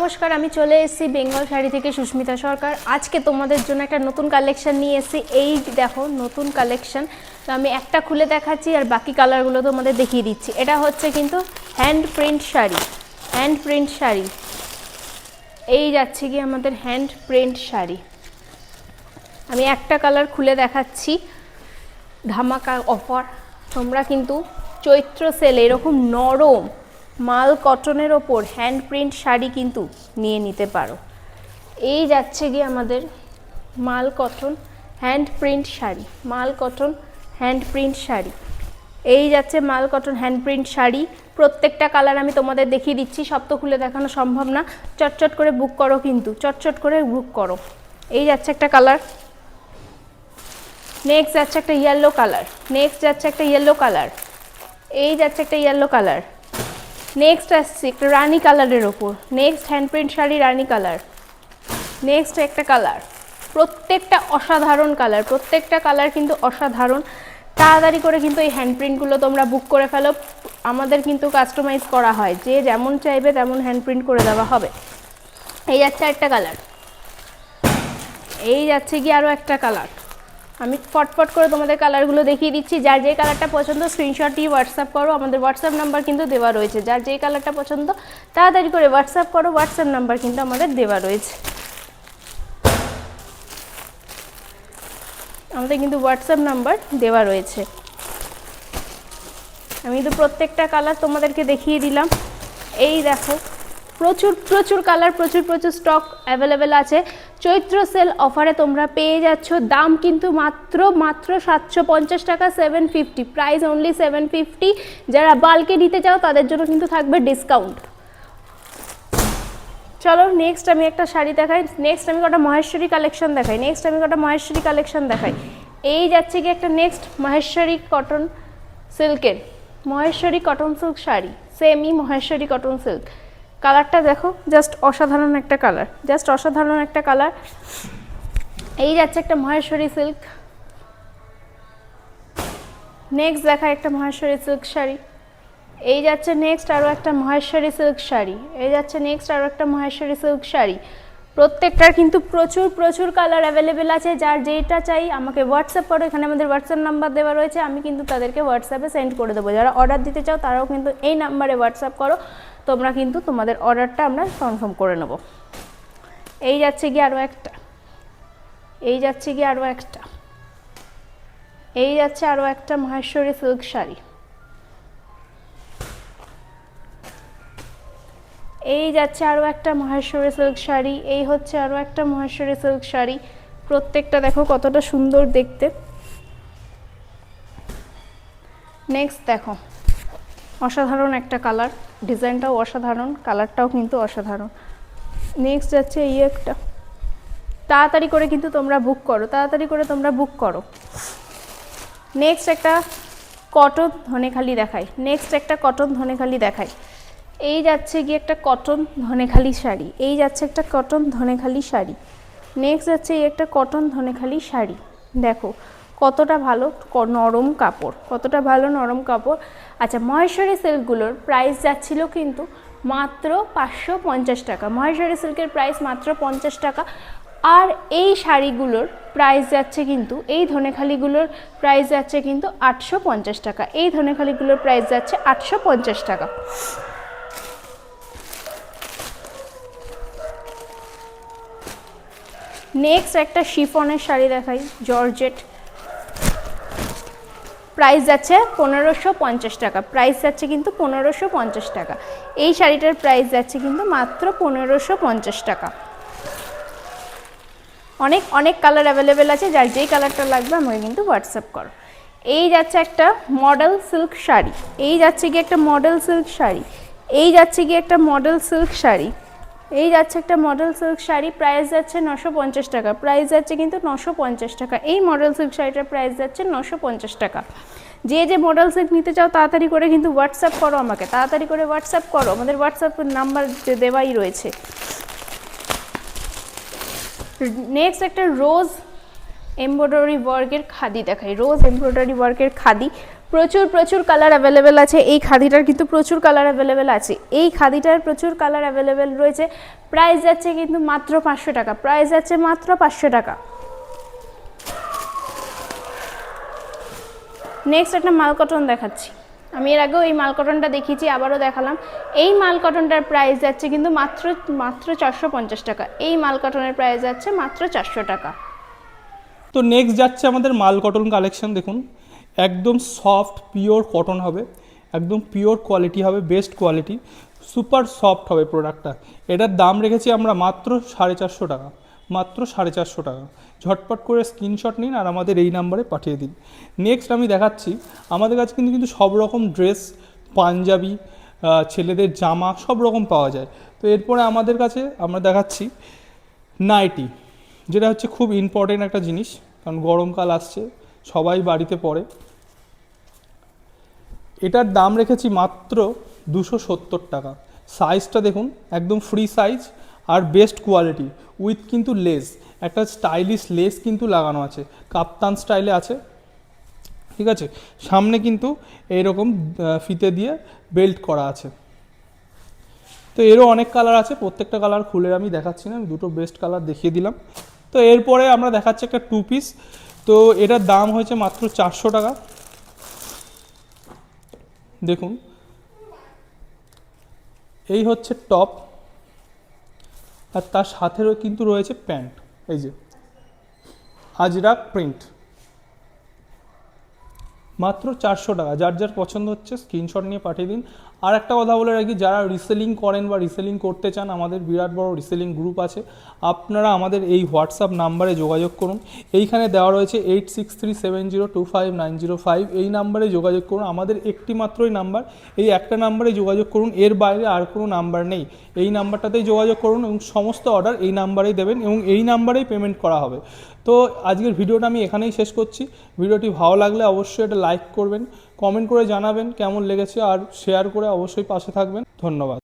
নমস্কার, আমি চলে এসেছি বেঙ্গল শাড়ি থেকে সুস্মিতা সরকার। আজকে তোমাদের জন্য একটা নতুন কালেকশন নিয়ে এসেছি। এই দেখো নতুন কালেকশন। তো আমি একটা খুলে দেখাচ্ছি আর বাকি কালারগুলো তোমাদের দেখিয়ে দিচ্ছি। এটা হচ্ছে কিন্তু হ্যান্ড প্রিন্ট শাড়ি। এই যাচ্ছে কি আমাদের হ্যান্ড প্রিন্ট শাড়ি। আমি একটা কালার খুলে দেখাচ্ছি। ধামাকা অফার। তোমরা কিন্তু চৈত্র সেলে এরকম নরম মাল কটনের ওপর হ্যান্ড প্রিন্ট শাড়ি কিন্তু নিয়ে নিতে পারো। এই যাচ্ছে গিয়ে আমাদের মাল কটন হ্যান্ড প্রিন্ট শাড়ি। এই যাচ্ছে মাল কটন হ্যান্ড প্রিন্ট শাড়ি। প্রত্যেকটা কালার আমি তোমাদের দেখিয়ে দিচ্ছি। সব তো খুলে দেখানো সম্ভব না। চটচট করে বুক করো, কিন্তু চটচট করে বুক করো। এই যাচ্ছে একটা কালার। নেক্সট যাচ্ছে একটা ইয়েলো কালার। এই যাচ্ছে একটা ইয়েলো কালার। নেক্সট আসছে একটা রানি কালারের ওপর। নেক্সট হ্যান্ড প্রিন্ট শাড়ি রানি কালার। নেক্সট একটা কালার। প্রত্যেকটা অসাধারণ কালার, প্রত্যেকটা কালার কিন্তু অসাধারণ। তাড়াতাড়ি করে কিন্তু এই হ্যান্ড প্রিন্টগুলো তোমরা বুক করে ফেলো। আমাদের কিন্তু কাস্টমাইজ করা হয়, যে যেমন চাইবে তেমন হ্যান্ড প্রিন্ট করে দেওয়া হবে। এই যাচ্ছে একটা কালার। এই যাচ্ছে কি আরও একটা কালার। আমি ফটফট করে তোমাদের কালারগুলো দেখিয়ে দিচ্ছি। যার যে কালারটা পছন্দ স্ক্রিনশট দিয়ে হোয়াটসঅ্যাপ করো। আমাদের হোয়াটসঅ্যাপ নাম্বার কিন্তু দেওয়া রয়েছে। যার যে কালারটা পছন্দ তাড়াতাড়ি করে হোয়াটসঅ্যাপ করো। হোয়াটসঅ্যাপ নাম্বার কিন্তু আমাদের দেওয়া রয়েছে। আমাদের কিন্তু হোয়াটসঅ্যাপ নাম্বার দেওয়া রয়েছে। আমি কিন্তু প্রত্যেকটা কালার তোমাদেরকে দেখিয়ে দিলাম। এই দেখো প্রচুর কালার, প্রচুর স্টক অ্যাভেলেবেল আছে। চৈত্র সেল অফারে তোমরা পেয়ে যাচ্ছ। দাম কিন্তু মাত্র 750 টাকা, 750, প্রাইস অনলি 750। যারা বাল্কে নিতে চাও তাদের জন্য কিন্তু থাকবে ডিসকাউন্ট। চলো নেক্সট আমি একটা শাড়ি দেখাই। নেক্সট আমি কটা মহেশ্বরী কালেকশন দেখাই। এই যাচ্ছে কি একটা next Maheshwari cotton silk sari. Semi Maheshwari cotton silk. কালারটা দেখো, জাস্ট অসাধারণ একটা কালার। এই যাচ্ছে একটা মহেশ্বরী সিল্ক। নেক্সট দেখা একটা মহেশ্বরী সিল্ক শাড়ি। এই যাচ্ছে নেক্সট আরও একটা মহেশ্বরী সিল্ক শাড়ি। প্রত্যেকটার কিন্তু প্রচুর কালার অ্যাভেলেবেল আছে। যার যেটা চাই আমাকে হোয়াটসঅ্যাপ করো। এখানে আমাদের হোয়াটসঅ্যাপ নাম্বার দেওয়া রয়েছে। আমি কিন্তু তাদেরকে হোয়াটসঅ্যাপে সেন্ড করে দেবো। যারা অর্ডার দিতে চাও তারাও কিন্তু এই নাম্বারে হোয়াটসঅ্যাপ করো। তোমরা কিন্তু তোমাদের অর্ডারটা আমরা কনফার্ম করে নেব। এই যাচ্ছে কি আরও একটা। এই যাচ্ছে আরও একটা মহেশ্বরী সিল্ক শাড়ি। এই যাচ্ছে আরও একটা মহেশ্বরী সিল্ক শাড়ি। এই হচ্ছে আরও একটা মহেশ্বরী সিল্ক শাড়ি। প্রত্যেকটা দেখো কতটা সুন্দর দেখতে। নেক্সট দেখো অসাধারণ একটা কালার। ডিজাইনটাও অসাধারণ, কালারটাও কিন্তু অসাধারণ। নেক্সট যাচ্ছে এই একটা। তাড়াতাড়ি করে কিন্তু তোমরা বুক করো। নেক্সট একটা কটন ধনেখালি দেখাই। এই যাচ্ছে গিয়ে একটা কটন ধনেখালি শাড়ি। নেক্সট যাচ্ছে এই একটা কটন ধনেখালি শাড়ি। দেখো কতটা ভালো নরম কাপড়। আচ্ছা, মহেশ্বরী সিল্কগুলোর প্রাইস যাচ্ছিল কিন্তু মাত্র 550 টাকা। মহেশ্বরী সিল্কের প্রাইস মাত্র 50 টাকা। আর এই শাড়িগুলোর প্রাইস যাচ্ছে কিন্তু, এই ধনেখালিগুলোর প্রাইস যাচ্ছে কিন্তু 850 টাকা। নেক্সট একটা শিফনের শাড়ি দেখাই, জর্জেট। প্রাইস যাচ্ছে 1550 টাকা। এই শাড়িটার প্রাইস যাচ্ছে কিন্তু মাত্র 1550 টাকা। অনেক কালার অ্যাভেলেবেল আছে। যার যেই কালারটা লাগবে আমাকে কিন্তু হোয়াটসঅ্যাপ করো। এই যাচ্ছে একটা মডেল সিল্ক শাড়ি। এই যাচ্ছে কি একটা মডেল সিল্ক শাড়ি। প্রাইস যাচ্ছে 950 টাকা। এই মডেল সিল্ক শাড়িটার প্রাইস যাচ্ছে 950 টাকা। যে মডেল সিল্ক নিতে চাও তাড়াতাড়ি করে কিন্তু হোয়াটসঅ্যাপ করো আমাকে। আমাদের হোয়াটসঅ্যাপ নাম্বার দেওয়াই রয়েছে। নেক্সট একটা রোজ এমব্রয়ডারি ওয়ার্কের খাদি দেখাই। প্রচুর প্রচুর কালার অ্যাভেলেবেল আছে। এই খাদিটার কিন্তু প্রচুর কালার অ্যাভেলেবেল আছে, এই খাদিটার প্রচুর কালার অ্যাভেলেবেল রয়েছে। প্রাইস যাচ্ছে কিন্তু মাত্র 500 টাকা, প্রাইস যাচ্ছে মাত্র 500 টাকা। নেক্সট একটা মাল কটন দেখাচ্ছি। আমি এর আগেও এই মাল কটনটা দেখিয়েছি, আবারও দেখালাম। এই মাল কটনটার প্রাইস যাচ্ছে কিন্তু মাত্র 450 টাকা। এই মাল কটনের প্রাইস যাচ্ছে মাত্র 400 টাকা। তো নেক্সট যাচ্ছে আমাদের মাল কটন কালেকশন। দেখুন একদম সফট পিওর কটন হবে, একদম পিওর কোয়ালিটি হবে, বেস্ট কোয়ালিটি, সুপার সফট হবে প্রোডাক্টটা। এটার দাম রেখেছি আমরা মাত্র 450 টাকা, মাত্র 450 টাকা। ঝটপট করে স্ক্রিনশট নিন আর আমাদের এই নাম্বারে পাঠিয়ে দিন। নেক্সট আমি দেখাচ্ছি, আমাদের কাছে কিন্তু সব রকম ড্রেস, পাঞ্জাবি, ছেলেদের জামা সব রকম পাওয়া যায়। তো এরপরে আমাদের কাছে আমরা দেখাচ্ছি নাইটি, যেটা হচ্ছে খুব ইম্পর্টেন্ট একটা জিনিস, কারণ গরমকাল আসছে, সবাই বাড়িতে পরে। এটার দাম রেখেছি মাত্র 270 টাকা। সাইজটা দেখুন একদম ফ্রি সাইজ আর বেস্ট কোয়ালিটি উইথ কিন্তু লেস, একটা স্টাইলিশ লেস কিন্তু লাগানো আছে, কাপ্তান স্টাইলে আছে, ঠিক আছে। সামনে কিন্তু এইরকম ফিতে দিয়ে বেল্ট করা আছে। তো এরও অনেক কালার আছে, প্রত্যেকটা কালার খুলে আমি দেখাচ্ছি না, আমি দুটো বেস্ট কালার দেখিয়ে দিলাম। তো এরপরে আমরা দেখাচ্ছি একটা 2 পিস। তো এটার দাম হয়েছে মাত্র 400 টাকা। দেখুন এই হচ্ছে টপ, আর তার সাথেও কিন্তু রয়েছে প্যান্ট, এই যে আজরাক প্রিন্ট, মাত্র 400 টাকা। যার যার পছন্দ হচ্ছে স্ক্রিনশট নিয়ে পাঠিয়ে দিন। আর একটা কথা বলে রাখি, যারা রিসেলিং করেন বা রিসেলিং করতে চান, আমাদের বিরাট বড় রিসেলিং গ্রুপ আছে, আপনারা আমাদের এই হোয়াটসঅ্যাপ নাম্বারে যোগাযোগ করুন। এইখানে দেওয়া রয়েছে 8637025905, এই নাম্বারে যোগাযোগ করুন। আমাদের একটি মাত্রই নাম্বার, এই একটা নাম্বারে যোগাযোগ করুন, এর বাইরে আর কোনো নাম্বার নেই। এই নাম্বারটাতেই যোগাযোগ করুন এবং সমস্ত অর্ডার এই নাম্বারেই দেবেন এবং এই নাম্বারেই পেমেন্ট করা হবে। তো আজকের ভিডিওটা আমি এখানেই শেষ করছি। ভিডিওটি ভালো লাগলে অবশ্যই এটা লাইক করবেন, কমেন্ট করে জানাবেন কেমন লেগেছে, আর শেয়ার করে অবশ্যই পাশে থাকবেন। ধন্যবাদ।